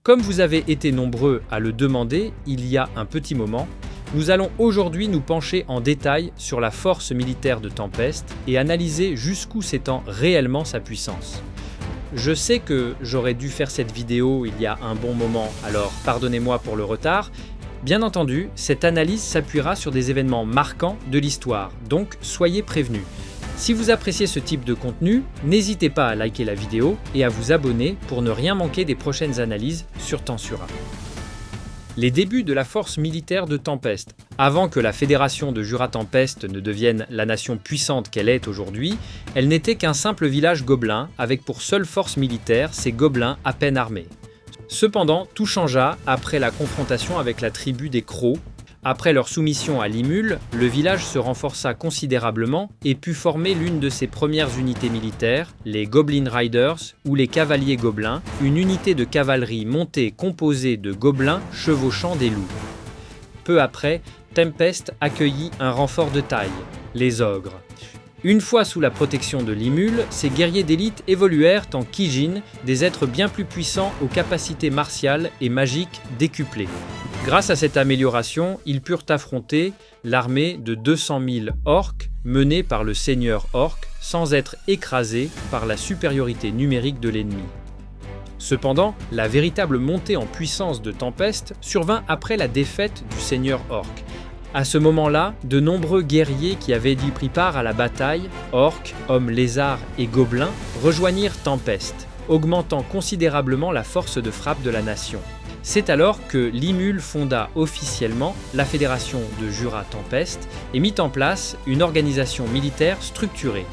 Comme vous avez été nombreux à le demander il y a un petit moment, nous allons aujourd'hui nous pencher en détail sur la force militaire de Tempest et analyser jusqu'où s'étend réellement sa puissance. Je sais que j'aurais dû faire cette vidéo il y a un bon moment, alors pardonnez-moi pour le retard. Bien entendu, cette analyse s'appuiera sur des événements marquants de l'histoire, donc soyez prévenus. Si vous appréciez ce type de contenu, n'hésitez pas à liker la vidéo et à vous abonner pour ne rien manquer des prochaines analyses sur Tensura. Les débuts de la force militaire de Tempest. Avant que la fédération de Jura Tempest ne devienne la nation puissante qu'elle est aujourd'hui, elle n'était qu'un simple village gobelin avec pour seule force militaire ses gobelins à peine armés. Cependant, tout changea après la confrontation avec la tribu des Crocs. Après leur soumission à Limul, le village se renforça considérablement et put former l'une de ses premières unités militaires, les Goblin Riders ou les Cavaliers Gobelins, une unité de cavalerie montée composée de gobelins chevauchant des loups. Peu après, Tempest accueillit un renfort de taille, les Ogres. Une fois sous la protection de Limul, ces guerriers d'élite évoluèrent en Kijin, des êtres bien plus puissants aux capacités martiales et magiques décuplées. Grâce à cette amélioration, ils purent affronter l'armée de 200 000 orques menée par le seigneur orc sans être écrasés par la supériorité numérique de l'ennemi. Cependant, la véritable montée en puissance de Tempest survint après la défaite du seigneur orc. À ce moment-là, de nombreux guerriers qui avaient pris part à la bataille, orques, hommes lézards et gobelins, rejoignirent Tempest, augmentant considérablement la force de frappe de la nation. C'est alors que Limul fonda officiellement la fédération de Jura Tempest et mit en place une organisation militaire structurée.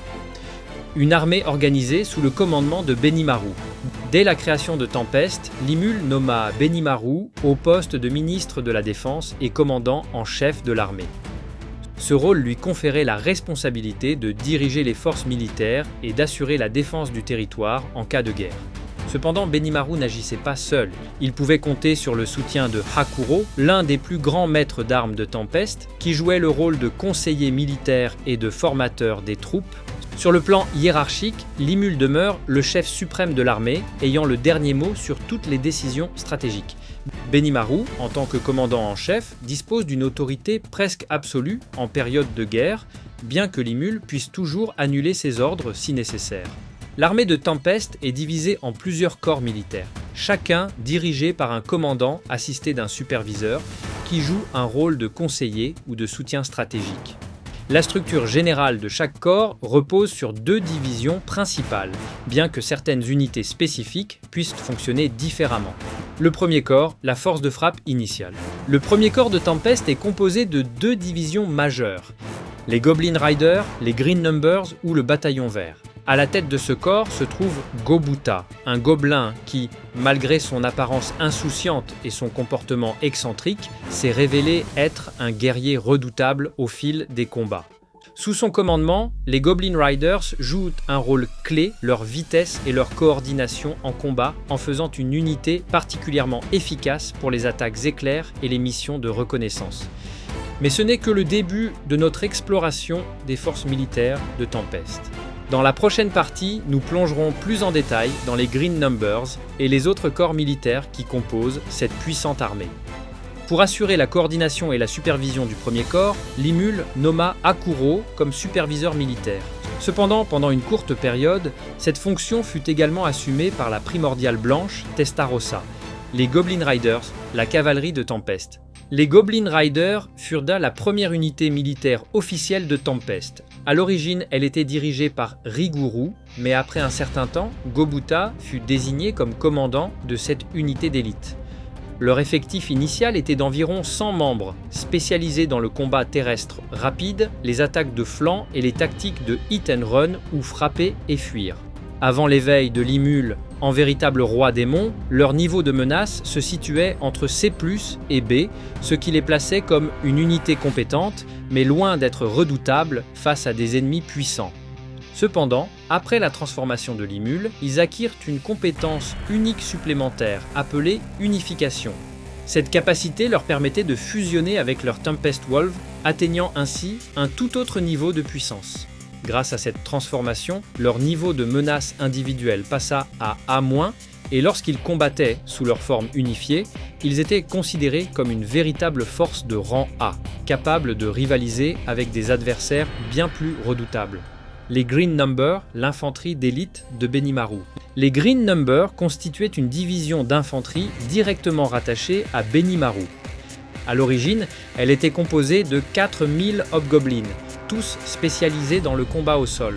Une armée organisée sous le commandement de Benimaru. Dès la création de Tempest, Limul nomma Benimaru au poste de ministre de la Défense et commandant en chef de l'armée. Ce rôle lui conférait la responsabilité de diriger les forces militaires et d'assurer la défense du territoire en cas de guerre. Cependant, Benimaru n'agissait pas seul. Il pouvait compter sur le soutien de Hakuro, l'un des plus grands maîtres d'armes de Tempest, qui jouait le rôle de conseiller militaire et de formateur des troupes. Sur le plan hiérarchique, Limul demeure le chef suprême de l'armée, ayant le dernier mot sur toutes les décisions stratégiques. Benimaru, en tant que commandant en chef, dispose d'une autorité presque absolue en période de guerre, bien que Limul puisse toujours annuler ses ordres si nécessaire. L'armée de Tempest est divisée en plusieurs corps militaires, chacun dirigé par un commandant assisté d'un superviseur qui joue un rôle de conseiller ou de soutien stratégique. La structure générale de chaque corps repose sur deux divisions principales, bien que certaines unités spécifiques puissent fonctionner différemment. Le premier corps, la force de frappe initiale. Le premier corps de Tempest est composé de deux divisions majeures, les Goblin Riders, les Green Numbers ou le Bataillon Vert. À la tête de ce corps se trouve Gobuta, un gobelin qui, malgré son apparence insouciante et son comportement excentrique, s'est révélé être un guerrier redoutable au fil des combats. Sous son commandement, les Goblin Riders jouent un rôle clé, leur vitesse et leur coordination en combat en faisant une unité particulièrement efficace pour les attaques éclairs et les missions de reconnaissance. Mais ce n'est que le début de notre exploration des forces militaires de Tempest. Dans la prochaine partie, nous plongerons plus en détail dans les Green Numbers et les autres corps militaires qui composent cette puissante armée. Pour assurer la coordination et la supervision du premier corps, Limul nomma Hakuro comme superviseur militaire. Cependant, pendant une courte période, cette fonction fut également assumée par la primordiale blanche Testarossa, les Goblin Riders, la cavalerie de Tempest. Les Goblin Riders furent la première unité militaire officielle de Tempest. À l'origine, elle était dirigée par Riguru, mais après un certain temps, Gobuta fut désigné comme commandant de cette unité d'élite. Leur effectif initial était d'environ 100 membres, spécialisés dans le combat terrestre rapide, les attaques de flanc et les tactiques de hit and run ou frapper et fuir. Avant l'éveil de Limul en véritable roi démon, leur niveau de menace se situait entre C+ et B, ce qui les plaçait comme une unité compétente, mais loin d'être redoutable face à des ennemis puissants. Cependant, après la transformation de Limul, ils acquirent une compétence unique supplémentaire, appelée unification. Cette capacité leur permettait de fusionner avec leur Tempest Wolf, atteignant ainsi un tout autre niveau de puissance. Grâce à cette transformation, leur niveau de menace individuelle passa à A-, Et lorsqu'ils combattaient sous leur forme unifiée, ils étaient considérés comme une véritable force de rang A, capable de rivaliser avec des adversaires bien plus redoutables. Les Green Number, l'infanterie d'élite de Benimaru. Les Green Number constituaient une division d'infanterie directement rattachée à Benimaru. À l'origine, elle était composée de 4000 hobgoblins, tous spécialisés dans le combat au sol.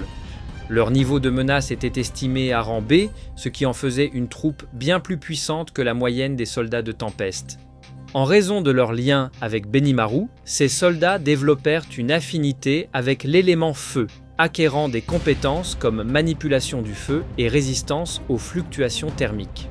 Leur niveau de menace était estimé à rang B, ce qui en faisait une troupe bien plus puissante que la moyenne des soldats de Tempest. En raison de leur lien avec Benimaru, ces soldats développèrent une affinité avec l'élément feu, acquérant des compétences comme manipulation du feu et résistance aux fluctuations thermiques.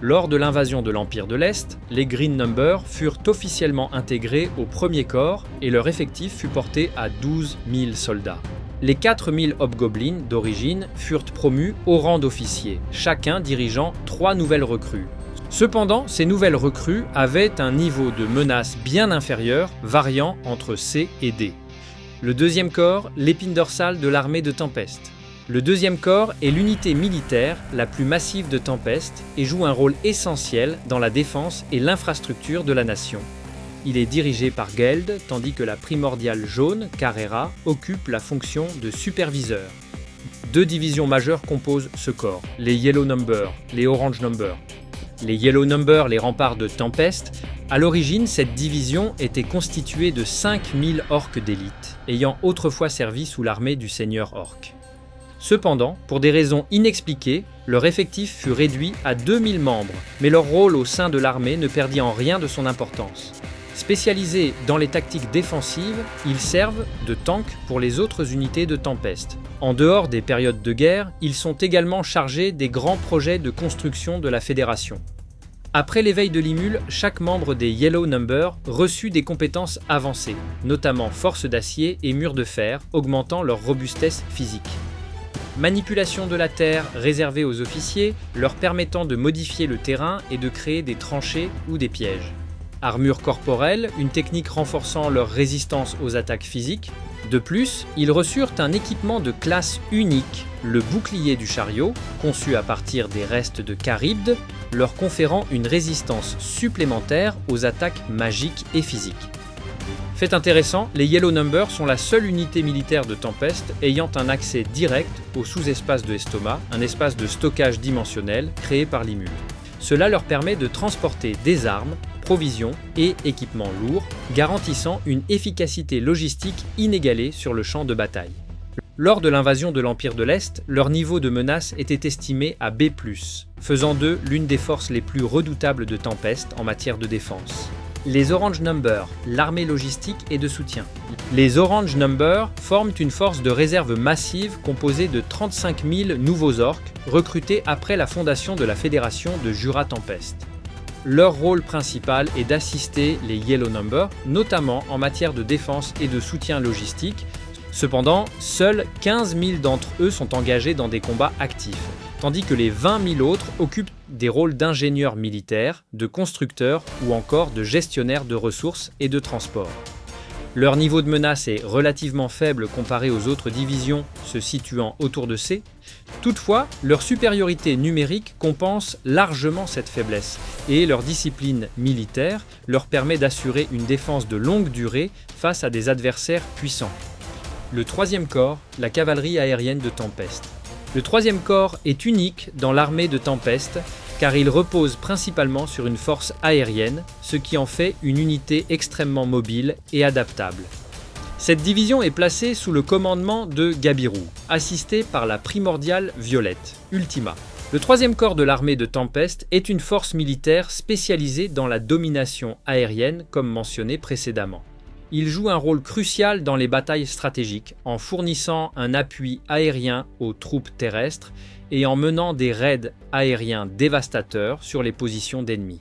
Lors de l'invasion de l'Empire de l'Est, les Green Number furent officiellement intégrés au premier corps et leur effectif fut porté à 12 000 soldats. Les 4000 hobgoblins d'origine furent promus au rang d'officiers, chacun dirigeant 3 nouvelles recrues. Cependant, ces nouvelles recrues avaient un niveau de menace bien inférieur, variant entre C et D. Le deuxième corps, l'épine dorsale de l'armée de Tempest. Le deuxième corps est l'unité militaire la plus massive de Tempest et joue un rôle essentiel dans la défense et l'infrastructure de la nation. Il est dirigé par Geld, tandis que la primordiale jaune, Carrera, occupe la fonction de superviseur. 2 divisions majeures composent ce corps, les Yellow Number, les Orange Number. Les Yellow Number, les remparts de Tempest. À l'origine, cette division était constituée de 5000 orques d'élite, ayant autrefois servi sous l'armée du seigneur orc. Cependant, pour des raisons inexpliquées, leur effectif fut réduit à 2000 membres, mais leur rôle au sein de l'armée ne perdit en rien de son importance. Spécialisés dans les tactiques défensives, ils servent de tank pour les autres unités de Tempest. En dehors des périodes de guerre, ils sont également chargés des grands projets de construction de la Fédération. Après l'éveil de Limul, chaque membre des Yellow Number reçut des compétences avancées, notamment force d'acier et mur de fer, augmentant leur robustesse physique. Manipulation de la terre réservée aux officiers, leur permettant de modifier le terrain et de créer des tranchées ou des pièges. Armure corporelle, une technique renforçant leur résistance aux attaques physiques. De plus, ils reçurent un équipement de classe unique, le bouclier du chariot, conçu à partir des restes de Charybde, leur conférant une résistance supplémentaire aux attaques magiques et physiques. Fait intéressant, les Yellow Number sont la seule unité militaire de Tempest ayant un accès direct au sous-espace de Estoma, un espace de stockage dimensionnel créé par Limul. Cela leur permet de transporter des armes, provisions et équipements lourds, garantissant une efficacité logistique inégalée sur le champ de bataille. Lors de l'invasion de l'Empire de l'Est, leur niveau de menace était estimé à B+, faisant d'eux l'une des forces les plus redoutables de Tempest en matière de défense. Les Orange Number, l'armée logistique et de soutien. Les Orange Number forment une force de réserve massive composée de 35 000 nouveaux orques, recrutés après la fondation de la Fédération de Jura Tempest. Leur rôle principal est d'assister les Yellow Number, notamment en matière de défense et de soutien logistique. Cependant, seuls 15 000 d'entre eux sont engagés dans des combats actifs, tandis que les 20 000 autres occupent des rôles d'ingénieurs militaires, de constructeurs ou encore de gestionnaires de ressources et de transport. Leur niveau de menace est relativement faible comparé aux autres divisions se situant autour de C. Toutefois, leur supériorité numérique compense largement cette faiblesse et leur discipline militaire leur permet d'assurer une défense de longue durée face à des adversaires puissants. Le troisième corps, la cavalerie aérienne de Tempest. Le troisième corps est unique dans l'armée de Tempest car il repose principalement sur une force aérienne, ce qui en fait une unité extrêmement mobile et adaptable. Cette division est placée sous le commandement de Gabiru, assisté par la primordiale Violette, Ultima. Le troisième corps de l'armée de Tempest est une force militaire spécialisée dans la domination aérienne comme mentionné précédemment. Il joue un rôle crucial dans les batailles stratégiques en fournissant un appui aérien aux troupes terrestres et en menant des raids aériens dévastateurs sur les positions d'ennemis.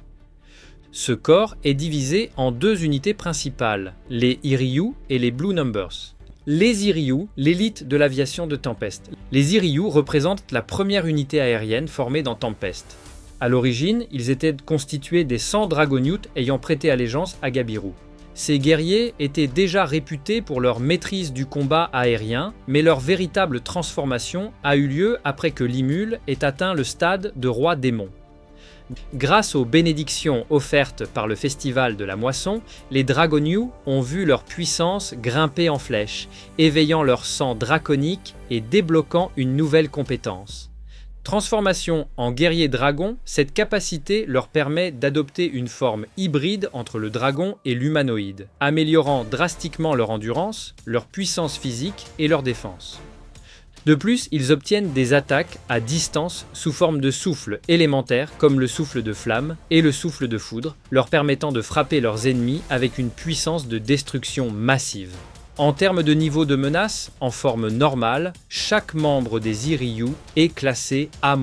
Ce corps est divisé en 2 unités principales, les Iryu et les Blue Numbers. Les Iryu, l'élite de l'aviation de Tempest. Les Iryu représentent la première unité aérienne formée dans Tempest. À l'origine, ils étaient constitués des 100 Dragonutes ayant prêté allégeance à Gabiru. Ces guerriers étaient déjà réputés pour leur maîtrise du combat aérien, mais leur véritable transformation a eu lieu après que Limul ait atteint le stade de roi démon. Grâce aux bénédictions offertes par le festival de la moisson, les Dragoniu ont vu leur puissance grimper en flèche, éveillant leur sang draconique et débloquant une nouvelle compétence. Transformation en guerrier dragon, cette capacité leur permet d'adopter une forme hybride entre le dragon et l'humanoïde, améliorant drastiquement leur endurance, leur puissance physique et leur défense. De plus, ils obtiennent des attaques à distance sous forme de souffle élémentaires comme le souffle de flamme et le souffle de foudre, leur permettant de frapper leurs ennemis avec une puissance de destruction massive. En termes de niveau de menace, en forme normale, chaque membre des Iryu est classé A-,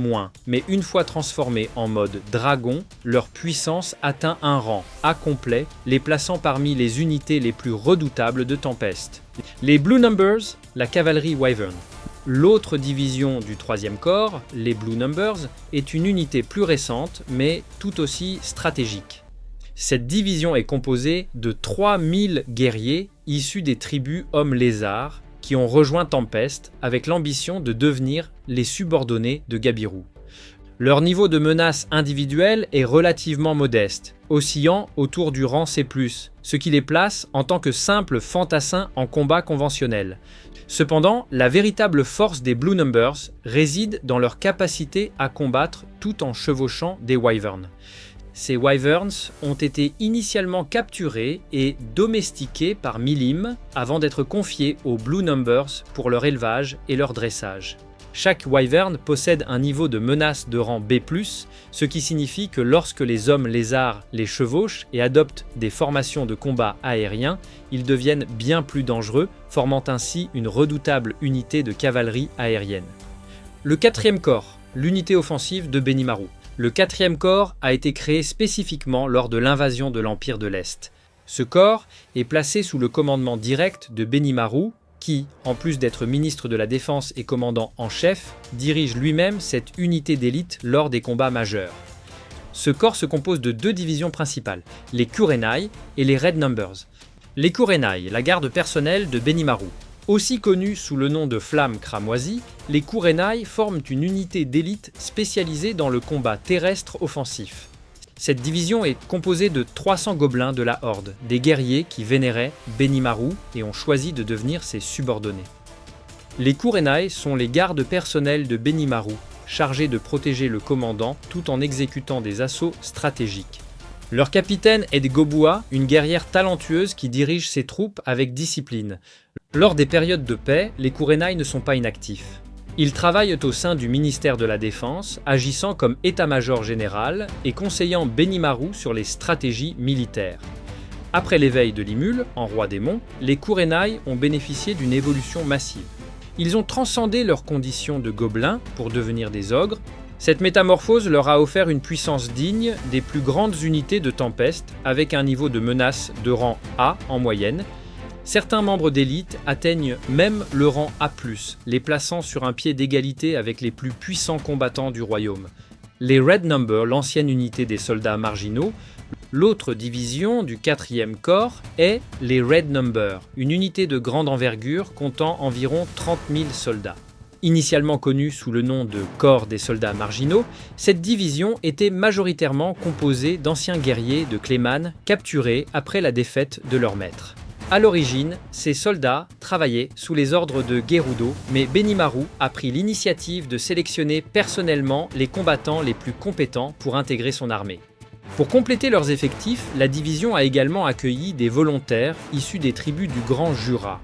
mais une fois transformés en mode dragon, leur puissance atteint un rang A complet, les plaçant parmi les unités les plus redoutables de Tempest. Les Blue Numbers, la cavalerie Wyvern. L'autre division du 3e corps, les Blue Numbers, est une unité plus récente, mais tout aussi stratégique. Cette division est composée de 3000 guerriers issus des tribus hommes lézards qui ont rejoint Tempest avec l'ambition de devenir les subordonnés de Gabiru. Leur niveau de menace individuelle est relativement modeste, oscillant autour du rang C+, ce qui les place en tant que simples fantassins en combat conventionnel. Cependant, la véritable force des Blue Numbers réside dans leur capacité à combattre tout en chevauchant des Wyverns. Ces Wyverns ont été initialement capturés et domestiqués par Milim avant d'être confiés aux Blue Numbers pour leur élevage et leur dressage. Chaque Wyvern possède un niveau de menace de rang B+, ce qui signifie que lorsque les hommes lézards les chevauchent et adoptent des formations de combat aérien, ils deviennent bien plus dangereux, formant ainsi une redoutable unité de cavalerie aérienne. Le 4e corps, l'unité offensive de Benimaru. Le 4e corps a été créé spécifiquement lors de l'invasion de l'Empire de l'Est. Ce corps est placé sous le commandement direct de Benimaru, qui, en plus d'être ministre de la Défense et commandant en chef, dirige lui-même cette unité d'élite lors des combats majeurs. Ce corps se compose de 2 divisions principales, les Kurenai et les Red Numbers. Les Kurenai, la garde personnelle de Benimaru. Aussi connus sous le nom de Flammes Cramoisies, les Kurenai forment une unité d'élite spécialisée dans le combat terrestre offensif. Cette division est composée de 300 gobelins de la Horde, des guerriers qui vénéraient Benimaru et ont choisi de devenir ses subordonnés. Les Kurenai sont les gardes personnels de Benimaru, chargés de protéger le commandant tout en exécutant des assauts stratégiques. Leur capitaine est Gobua, une guerrière talentueuse qui dirige ses troupes avec discipline. Lors des périodes de paix, les Kurenai ne sont pas inactifs. Ils travaillent au sein du ministère de la Défense, agissant comme état-major général et conseillant Benimaru sur les stratégies militaires. Après l'éveil de Limul, en roi démon, les Kurenai ont bénéficié d'une évolution massive. Ils ont transcendé leurs conditions de gobelins pour devenir des ogres. Cette métamorphose leur a offert une puissance digne des plus grandes unités de Tempest, avec un niveau de menace de rang A en moyenne. Certains membres d'élite atteignent même le rang A+, les plaçant sur un pied d'égalité avec les plus puissants combattants du royaume. Les Red Number, l'ancienne unité des soldats marginaux, l'autre division du 4e corps est les Red Number, une unité de grande envergure comptant environ 30 000 soldats. Initialement connue sous le nom de Corps des soldats marginaux, cette division était majoritairement composée d'anciens guerriers de Clayman capturés après la défaite de leur maître. À l'origine, ces soldats travaillaient sous les ordres de Gerudo, mais Benimaru a pris l'initiative de sélectionner personnellement les combattants les plus compétents pour intégrer son armée. Pour compléter leurs effectifs, la division a également accueilli des volontaires issus des tribus du Grand Jura.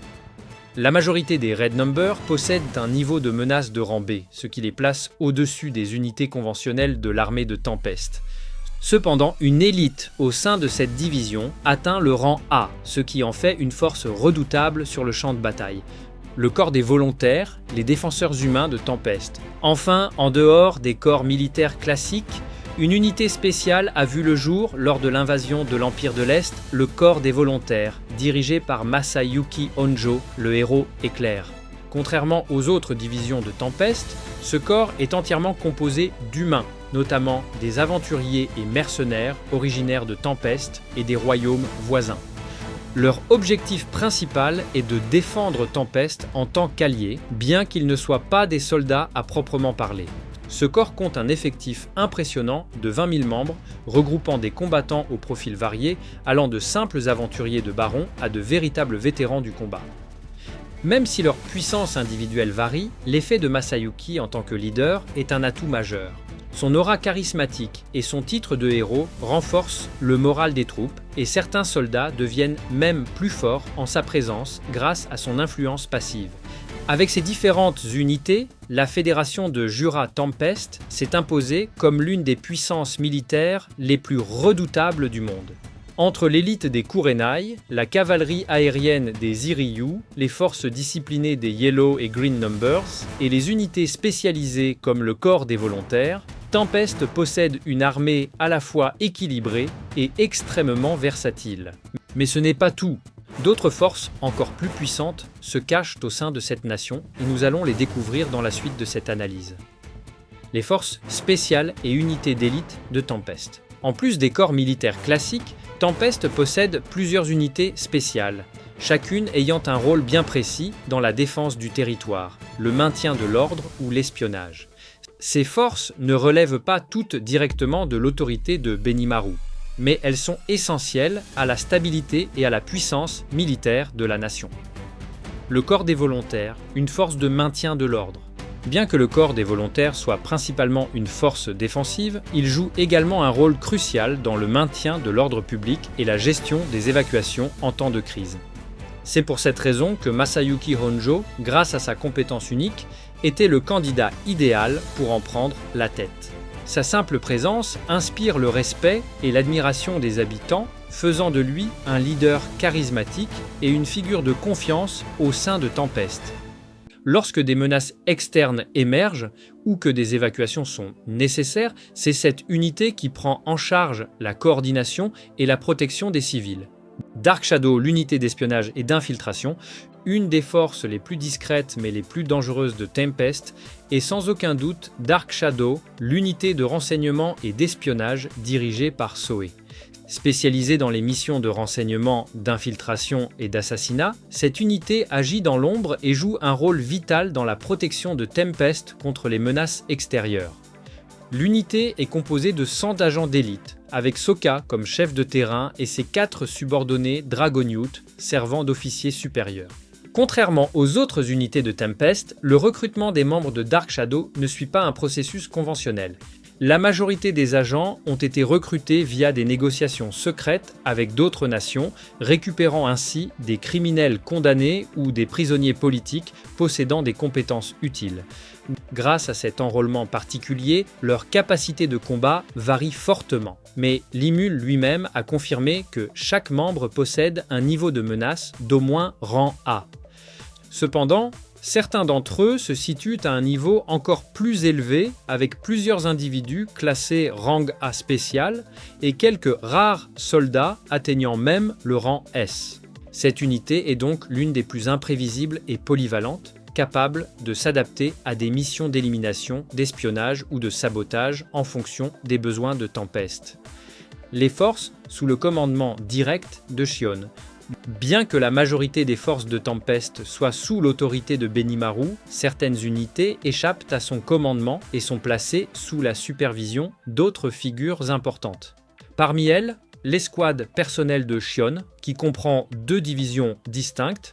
La majorité des Red Number possèdent un niveau de menace de rang B, ce qui les place au-dessus des unités conventionnelles de l'armée de Tempest. Cependant, une élite au sein de cette division atteint le rang A, ce qui en fait une force redoutable sur le champ de bataille. Le corps des volontaires, les défenseurs humains de Tempest. Enfin, en dehors des corps militaires classiques, une unité spéciale a vu le jour lors de l'invasion de l'Empire de l'Est, le corps des volontaires, dirigé par Masayuki Honjo, le héros éclair. Contrairement aux autres divisions de Tempest, ce corps est entièrement composé d'humains, notamment des aventuriers et mercenaires originaires de Tempest et des royaumes voisins. Leur objectif principal est de défendre Tempest en tant qu'alliés, bien qu'ils ne soient pas des soldats à proprement parler. Ce corps compte un effectif impressionnant de 20 000 membres, regroupant des combattants aux profils variés, allant de simples aventuriers de barons à de véritables vétérans du combat. Même si leur puissance individuelle varie, l'effet de Masayuki en tant que leader est un atout majeur. Son aura charismatique et son titre de héros renforcent le moral des troupes et certains soldats deviennent même plus forts en sa présence grâce à son influence passive. Avec ses différentes unités, la fédération de Jura Tempest s'est imposée comme l'une des puissances militaires les plus redoutables du monde. Entre l'élite des Kurenai, la cavalerie aérienne des Iryu, les forces disciplinées des Yellow et Green Numbers et les unités spécialisées comme le corps des volontaires, Tempest possède une armée à la fois équilibrée et extrêmement versatile. Mais ce n'est pas tout. D'autres forces encore plus puissantes se cachent au sein de cette nation et nous allons les découvrir dans la suite de cette analyse. Les forces spéciales et unités d'élite de Tempest. En plus des corps militaires classiques, Tempest possède plusieurs unités spéciales, chacune ayant un rôle bien précis dans la défense du territoire, le maintien de l'ordre ou l'espionnage. Ces forces ne relèvent pas toutes directement de l'autorité de Benimaru, mais elles sont essentielles à la stabilité et à la puissance militaire de la nation. Le corps des volontaires, une force de maintien de l'ordre. Bien que le corps des volontaires soit principalement une force défensive, il joue également un rôle crucial dans le maintien de l'ordre public et la gestion des évacuations en temps de crise. C'est pour cette raison que Masayuki Honjo, grâce à sa compétence unique, était le candidat idéal pour en prendre la tête. Sa simple présence inspire le respect et l'admiration des habitants, faisant de lui un leader charismatique et une figure de confiance au sein de Tempest. Lorsque des menaces externes émergent ou que des évacuations sont nécessaires, c'est cette unité qui prend en charge la coordination et la protection des civils. Dark Shadow, l'unité d'espionnage et d'infiltration, une des forces les plus discrètes mais les plus dangereuses de Tempest, est sans aucun doute Dark Shadow, l'unité de renseignement et d'espionnage dirigée par Soe. Spécialisée dans les missions de renseignement, d'infiltration et d'assassinat, cette unité agit dans l'ombre et joue un rôle vital dans la protection de Tempest contre les menaces extérieures. L'unité est composée de 100 agents d'élite, avec Sokka comme chef de terrain et ses 4 subordonnés Dragonute, servant d'officiers supérieurs. Contrairement aux autres unités de Tempest, le recrutement des membres de Dark Shadow ne suit pas un processus conventionnel. La majorité des agents ont été recrutés via des négociations secrètes avec d'autres nations, récupérant ainsi des criminels condamnés ou des prisonniers politiques possédant des compétences utiles. Grâce à cet enrôlement particulier, leur capacité de combat varie fortement. Mais Limul lui-même a confirmé que chaque membre possède un niveau de menace d'au moins rang A. Cependant, certains d'entre eux se situent à un niveau encore plus élevé avec plusieurs individus classés rang A spécial et quelques rares soldats atteignant même le rang S. Cette unité est donc l'une des plus imprévisibles et polyvalentes, capable de s'adapter à des missions d'élimination, d'espionnage ou de sabotage en fonction des besoins de Tempest. Les forces sous le commandement direct de Shion. Bien que la majorité des forces de Tempest soient sous l'autorité de Benimaru, certaines unités échappent à son commandement et sont placées sous la supervision d'autres figures importantes. Parmi elles, l'escouade personnelle de Shion, qui comprend 2 divisions distinctes,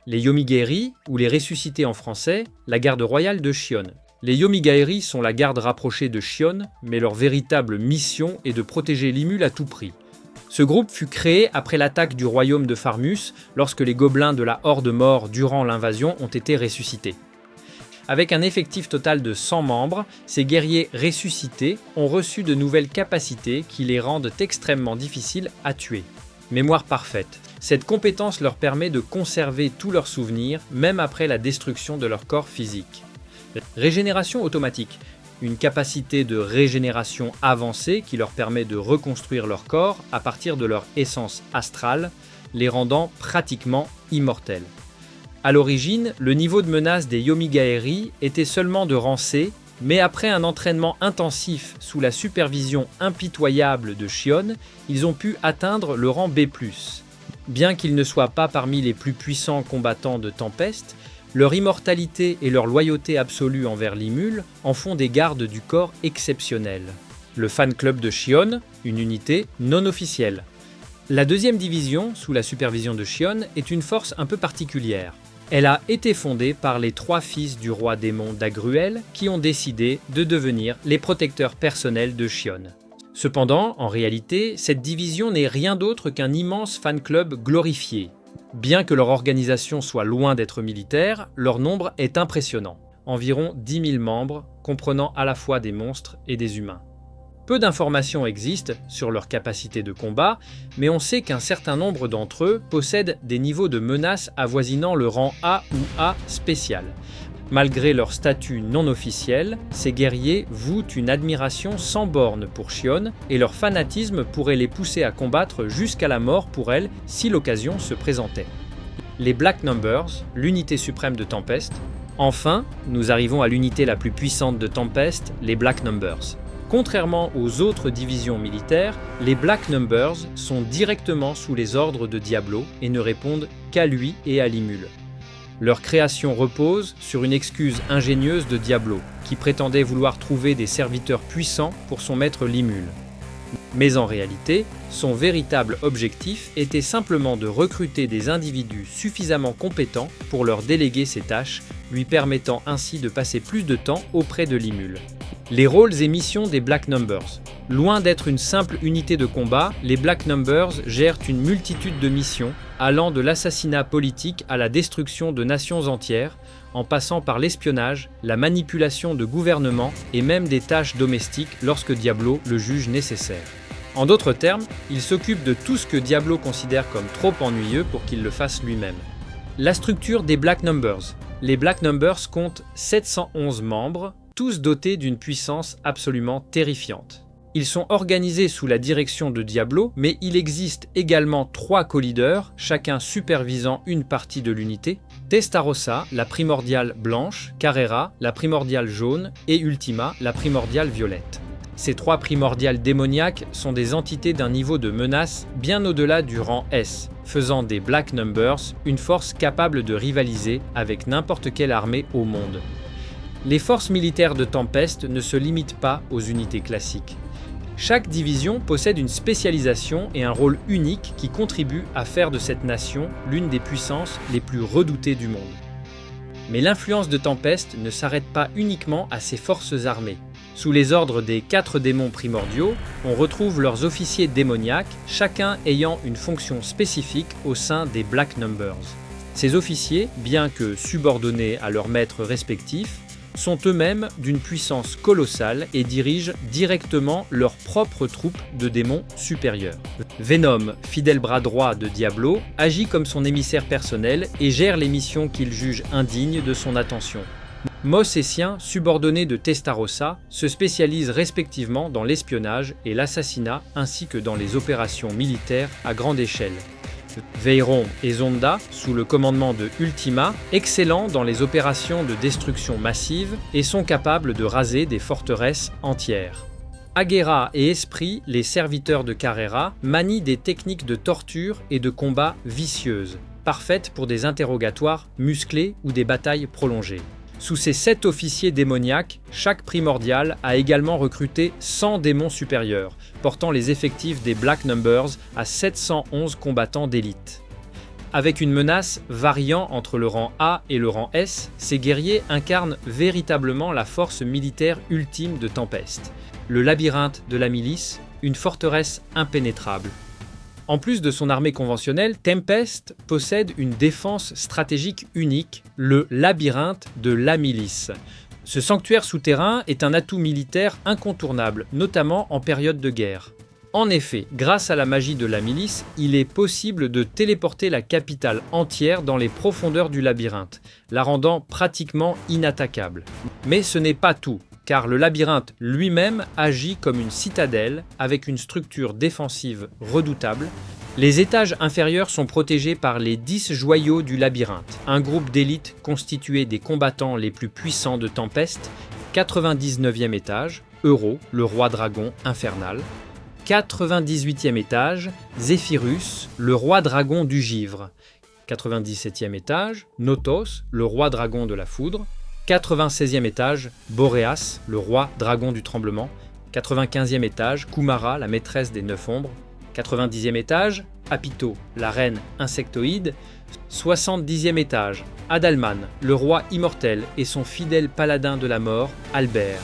les Yomigaeri, ou les ressuscités en français, la garde royale de Shion. Les Yomigaeri sont la garde rapprochée de Shion, mais leur véritable mission est de protéger Limul à tout prix. Ce groupe fut créé après l'attaque du royaume de Farmus, lorsque les gobelins de la Horde Mort durant l'invasion ont été ressuscités. Avec un effectif total de 100 membres, ces guerriers ressuscités ont reçu de nouvelles capacités qui les rendent extrêmement difficiles à tuer. Mémoire parfaite. Cette compétence leur permet de conserver tous leurs souvenirs, même après la destruction de leur corps physique. Régénération automatique. Une capacité de régénération avancée qui leur permet de reconstruire leur corps à partir de leur essence astrale, les rendant pratiquement immortels. À l'origine, le niveau de menace des Yomigaeri était seulement de rang C, mais après un entraînement intensif sous la supervision impitoyable de Shion, ils ont pu atteindre le rang B+. Bien qu'ils ne soient pas parmi les plus puissants combattants de Tempest, leur immortalité et leur loyauté absolue envers Limul en font des gardes du corps exceptionnels. Le fan club de Shion, une unité non officielle. La deuxième division, sous la supervision de Shion, est une force un peu particulière. Elle a été fondée par les 3 fils du roi démon d'Agruel qui ont décidé de devenir les protecteurs personnels de Shion. Cependant, en réalité, cette division n'est rien d'autre qu'un immense fan club glorifié. Bien que leur organisation soit loin d'être militaire, leur nombre est impressionnant. Environ 10 000 membres, comprenant à la fois des monstres et des humains. Peu d'informations existent sur leur capacité de combat, mais on sait qu'un certain nombre d'entre eux possèdent des niveaux de menace avoisinant le rang A ou A spécial. Malgré leur statut non officiel, ces guerriers vouent une admiration sans borne pour Shion et leur fanatisme pourrait les pousser à combattre jusqu'à la mort pour elle si l'occasion se présentait. Les Black Numbers, l'unité suprême de Tempest. Enfin, nous arrivons à l'unité la plus puissante de Tempest, les Black Numbers. Contrairement aux autres divisions militaires, les Black Numbers sont directement sous les ordres de Diablo et ne répondent qu'à lui et à Limul. Leur création repose sur une excuse ingénieuse de Diablo, qui prétendait vouloir trouver des serviteurs puissants pour son maître Limul. Mais en réalité, son véritable objectif était simplement de recruter des individus suffisamment compétents pour leur déléguer ces tâches, lui permettant ainsi de passer plus de temps auprès de Limul. Les rôles et missions des Black Numbers. Loin d'être une simple unité de combat, les Black Numbers gèrent une multitude de missions, allant de l'assassinat politique à la destruction de nations entières, en passant par l'espionnage, la manipulation de gouvernements et même des tâches domestiques lorsque Diablo le juge nécessaire. En d'autres termes, il s'occupe de tout ce que Diablo considère comme trop ennuyeux pour qu'il le fasse lui-même. La structure des Black Numbers. Les Black Numbers comptent 711 membres, tous dotés d'une puissance absolument terrifiante. Ils sont organisés sous la direction de Diablo, mais il existe également 3 co-leaders, chacun supervisant une partie de l'unité. Testarossa, la primordiale blanche, Carrera, la primordiale jaune, et Ultima, la primordiale violette. Ces 3 primordiales démoniaques sont des entités d'un niveau de menace bien au-delà du rang S, faisant des Black Numbers une force capable de rivaliser avec n'importe quelle armée au monde. Les forces militaires de Tempest ne se limitent pas aux unités classiques. Chaque division possède une spécialisation et un rôle unique qui contribuent à faire de cette nation l'une des puissances les plus redoutées du monde. Mais l'influence de Tempest ne s'arrête pas uniquement à ses forces armées. Sous les ordres des 4 démons primordiaux, on retrouve leurs officiers démoniaques, chacun ayant une fonction spécifique au sein des Black Numbers. Ces officiers, bien que subordonnés à leurs maîtres respectifs, sont eux-mêmes d'une puissance colossale et dirigent directement leurs propres troupes de démons supérieurs. Venom, fidèle bras droit de Diablo, agit comme son émissaire personnel et gère les missions qu'il juge indignes de son attention. Moss et Sien, subordonnés de Testarossa, se spécialisent respectivement dans l'espionnage et l'assassinat ainsi que dans les opérations militaires à grande échelle. Veyron et Zonda, sous le commandement de Ultima, excellents dans les opérations de destruction massive et sont capables de raser des forteresses entières. Agera et Esprit, les serviteurs de Carrera, manient des techniques de torture et de combat vicieuses, parfaites pour des interrogatoires musclés ou des batailles prolongées. Sous ces 7 officiers démoniaques, chaque primordial a également recruté 100 démons supérieurs, portant les effectifs des Black Numbers à 711 combattants d'élite. Avec une menace variant entre le rang A et le rang S, ces guerriers incarnent véritablement la force militaire ultime de Tempest. Le labyrinthe de la milice, une forteresse impénétrable. En plus de son armée conventionnelle, Tempest possède une défense stratégique unique, le labyrinthe de la milice. Ce sanctuaire souterrain est un atout militaire incontournable, notamment en période de guerre. En effet, grâce à la magie de la milice, il est possible de téléporter la capitale entière dans les profondeurs du labyrinthe, la rendant pratiquement inattaquable. Mais ce n'est pas tout, car le labyrinthe lui-même agit comme une citadelle avec une structure défensive redoutable. Les étages inférieurs sont protégés par les 10 joyaux du labyrinthe, un groupe d'élite constitué des combattants les plus puissants de Tempest, 99e étage, Euro, le roi dragon infernal. 98e étage, Zéphirus, le roi dragon du givre. 97e étage, Notos, le roi dragon de la foudre. 96e étage, Boréas, le roi dragon du tremblement. 95e étage, Kumara, la maîtresse des 9 ombres. 90e étage, Apito, la reine insectoïde. 70e étage, Adalman, le roi immortel et son fidèle paladin de la mort, Albert.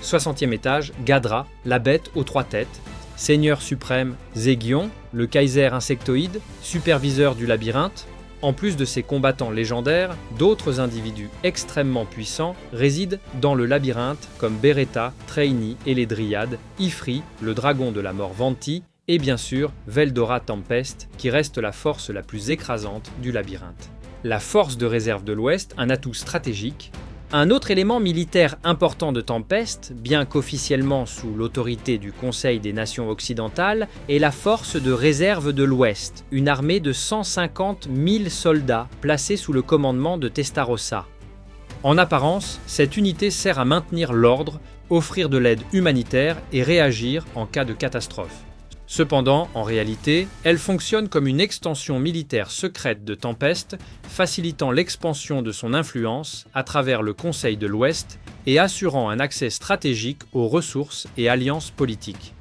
60e étage, Gadra, la bête aux 3 têtes. Seigneur suprême, Zégion, le Kaiser insectoïde, superviseur du labyrinthe. En plus de ces combattants légendaires, d'autres individus extrêmement puissants résident dans le labyrinthe comme Beretta, Treini et les Dryades, Ifri, le dragon de la mort Vanti, et bien sûr Veldora Tempest, qui reste la force la plus écrasante du labyrinthe. La force de réserve de l'Ouest, un atout stratégique. Un autre élément militaire important de Tempest, bien qu'officiellement sous l'autorité du Conseil des Nations occidentales, est la force de réserve de l'Ouest, une armée de 150 000 soldats placés sous le commandement de Testarossa. En apparence, cette unité sert à maintenir l'ordre, offrir de l'aide humanitaire et réagir en cas de catastrophe. Cependant, en réalité, elle fonctionne comme une extension militaire secrète de Tempest, facilitant l'expansion de son influence à travers le Conseil de l'Ouest et assurant un accès stratégique aux ressources et alliances politiques.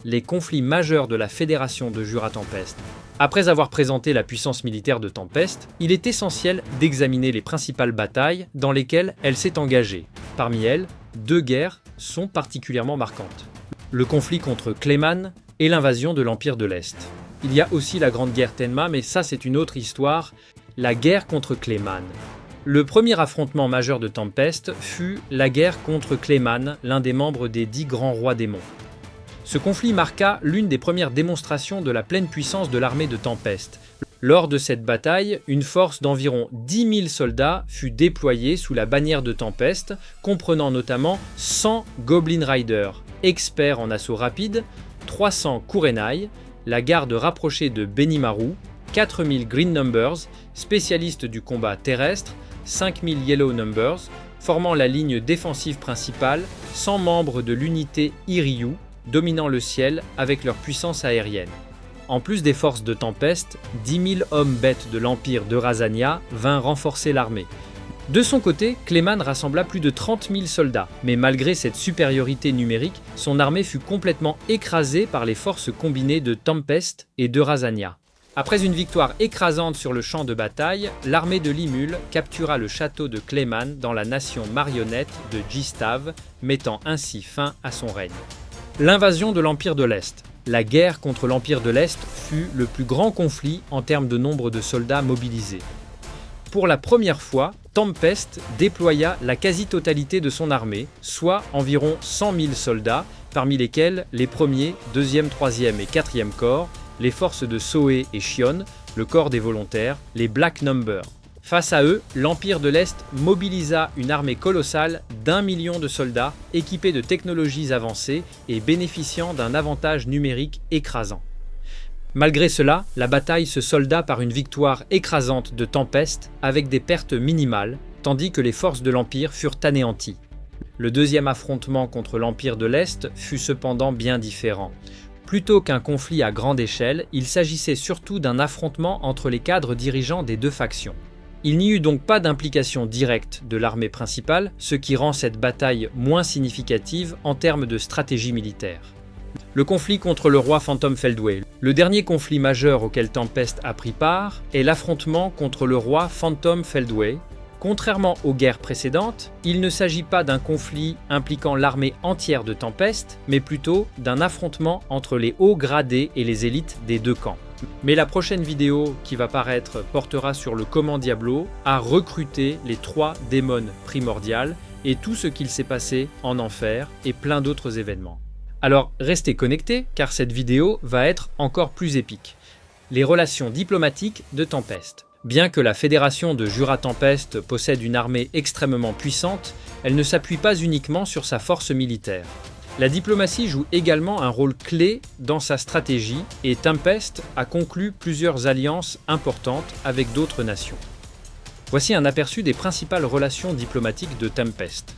Les conflits majeurs de la Fédération de Jura Tempest. Après avoir présenté la puissance militaire de Tempest, il est essentiel d'examiner les principales batailles dans lesquelles elle s'est engagée. Parmi elles, 2 guerres sont particulièrement marquantes. Le conflit contre Clayman et l'invasion de l'Empire de l'Est. Il y a aussi la Grande Guerre Tenma, mais ça c'est une autre histoire, la guerre contre Clayman. Le premier affrontement majeur de Tempest fut la guerre contre Clayman, l'un des membres des 10 grands rois démons. Ce conflit marqua l'une des premières démonstrations de la pleine puissance de l'armée de Tempest. Lors de cette bataille, une force d'environ 10 000 soldats fut déployée sous la bannière de Tempest, comprenant notamment 100 Goblin Riders, experts en assaut rapide, 300 Kurenai, la garde rapprochée de Benimaru, 4000 Green Numbers, spécialistes du combat terrestre, 5000 Yellow Numbers, formant la ligne défensive principale, 100 membres de l'unité Iryu, dominant le ciel avec leur puissance aérienne. En plus des forces de Tempest, 10 000 hommes bêtes de l'Empire de Razania vinrent renforcer l'armée. De son côté, Clayman rassembla plus de 30 000 soldats, mais malgré cette supériorité numérique, son armée fut complètement écrasée par les forces combinées de Tempest et de Razania. Après une victoire écrasante sur le champ de bataille, l'armée de Limul captura le château de Clayman dans la nation marionnette de Gistav, mettant ainsi fin à son règne. L'invasion de l'Empire de l'Est. La guerre contre l'Empire de l'Est fut le plus grand conflit en termes de nombre de soldats mobilisés. Pour la première fois, Tempest déploya la quasi-totalité de son armée, soit environ 100 000 soldats, parmi lesquels les 1er, 2e, 3e et 4e corps, les forces de Soe et Shion, le corps des volontaires, les Black Number. Face à eux, l'Empire de l'Est mobilisa une armée colossale d'1 million de soldats équipés de technologies avancées et bénéficiant d'un avantage numérique écrasant. Malgré cela, la bataille se solda par une victoire écrasante de Tempest avec des pertes minimales, tandis que les forces de l'Empire furent anéanties. Le deuxième affrontement contre l'Empire de l'Est fut cependant bien différent. Plutôt qu'un conflit à grande échelle, il s'agissait surtout d'un affrontement entre les cadres dirigeants des 2 factions. Il n'y eut donc pas d'implication directe de l'armée principale, ce qui rend cette bataille moins significative en termes de stratégie militaire. Le conflit contre le roi Phantom Feldway. Le dernier conflit majeur auquel Tempest a pris part est l'affrontement contre le roi Phantom Feldway. Contrairement aux guerres précédentes, il ne s'agit pas d'un conflit impliquant l'armée entière de Tempest, mais plutôt d'un affrontement entre les hauts gradés et les élites des 2 camps. Mais la prochaine vidéo qui va paraître portera sur le comment Diablo a recruté les 3 démons primordiales et tout ce qu'il s'est passé en enfer et plein d'autres événements. Alors restez connectés car cette vidéo va être encore plus épique. Les relations diplomatiques de Tempest. Bien que la Fédération de Jura Tempest possède une armée extrêmement puissante, elle ne s'appuie pas uniquement sur sa force militaire. La diplomatie joue également un rôle clé dans sa stratégie et Tempest a conclu plusieurs alliances importantes avec d'autres nations. Voici un aperçu des principales relations diplomatiques de Tempest.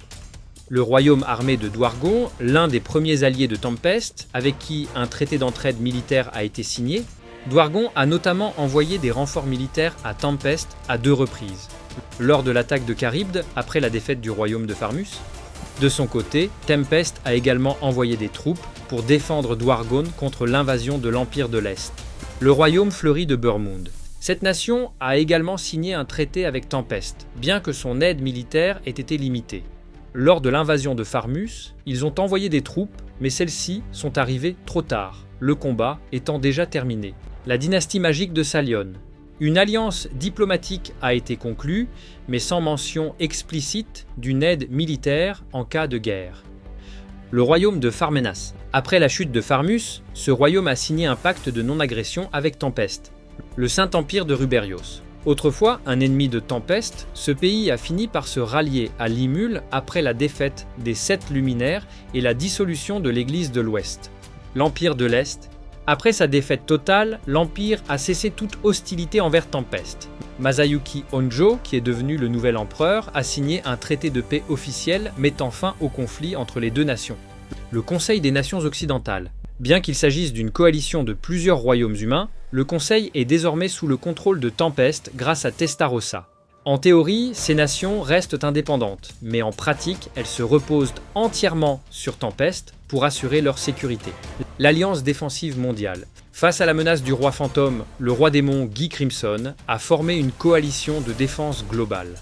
Le royaume armé de Dwargon, l'un des premiers alliés de Tempest, avec qui un traité d'entraide militaire a été signé, Dwargon a notamment envoyé des renforts militaires à Tempest à 2 reprises. Lors de l'attaque de Charybde, après la défaite du royaume de Farmus. De son côté, Tempest a également envoyé des troupes pour défendre Dwargon contre l'invasion de l'Empire de l'Est. Le royaume fleuri de Burmund. Cette nation a également signé un traité avec Tempest, bien que son aide militaire ait été limitée. Lors de l'invasion de Farmus, ils ont envoyé des troupes, mais celles-ci sont arrivées trop tard, le combat étant déjà terminé. La dynastie magique de Salion. Une alliance diplomatique a été conclue, mais sans mention explicite d'une aide militaire en cas de guerre. Le royaume de Farmenas. Après la chute de Farmus, ce royaume a signé un pacte de non-agression avec Tempest, le Saint-Empire de Ruberios. Autrefois un ennemi de Tempest, ce pays a fini par se rallier à Limul après la défaite des 7 luminaires et la dissolution de l'Église de l'Ouest. L'Empire de l'Est. Après sa défaite totale, l'Empire a cessé toute hostilité envers Tempest. Masayuki Honjo, qui est devenu le nouvel empereur, a signé un traité de paix officiel mettant fin au conflit entre les 2 nations. Le Conseil des Nations Occidentales. Bien qu'il s'agisse d'une coalition de plusieurs royaumes humains, le Conseil est désormais sous le contrôle de Tempest grâce à Testarossa. En théorie, ces nations restent indépendantes, mais en pratique, elles se reposent entièrement sur Tempest pour assurer leur sécurité. L'Alliance défensive mondiale. Face à la menace du roi fantôme, le roi démon Guy Crimson a formé une coalition de défense globale.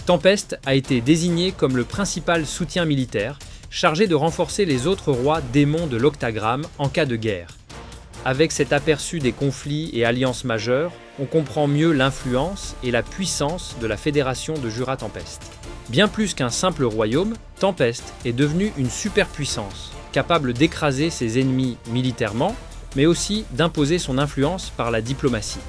Tempest a été désigné comme le principal soutien militaire, chargé de renforcer les autres rois démons de l'Octagramme en cas de guerre. Avec cet aperçu des conflits et alliances majeures, on comprend mieux l'influence et la puissance de la Fédération de Jura Tempest. Bien plus qu'un simple royaume, Tempest est devenu une superpuissance, capable d'écraser ses ennemis militairement, mais aussi d'imposer son influence par la diplomatie.